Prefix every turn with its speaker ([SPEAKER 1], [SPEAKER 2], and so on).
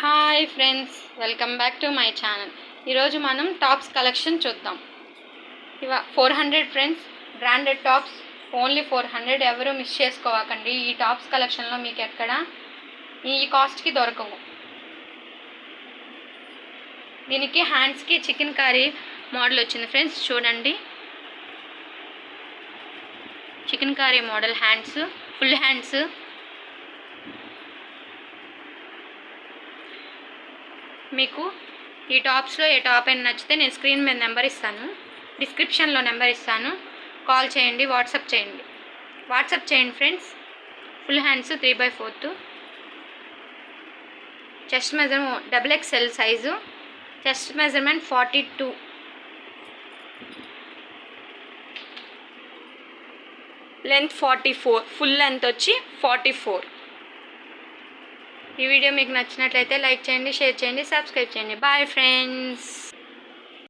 [SPEAKER 1] Hi friends, welcome back to my channel. ఈరోజు మనం tops collection చూద్దాం. 400 ఫ్రెండ్స్, బ్రాండెడ్ టాప్స్ ఓన్లీ 400. ఎవరు miss చేసుకోవాకండి. ఈ టాప్స్ కలెక్షన్లో మీకు ఎక్కడ ఈ కాస్ట్కి దొరకవు. దీనికి హ్యాండ్స్కి చికెన్ కర్రీ మోడల్ వచ్చింది ఫ్రెండ్స్. చూడండి, chicken curry model hands, full hands. మీకు ఈ టాప్స్లో ఏ టాప్ అయినా నచ్చితే నేను స్క్రీన్ మీద నెంబర్ ఇస్తాను, డిస్క్రిప్షన్లో నెంబర్ ఇస్తాను. కాల్ చేయండి, వాట్సాప్ చేయండి friends. Full hands 3/4, chest measurement XXL size, chest measurement 42, length 44, full length వచ్చి 44. ఈ వీడియో మీకు నచ్చినట్లయితే లైక్ చేయండి, షేర్ చేయండి, సబ్స్క్రైబ్ చేయండి. Bye friends.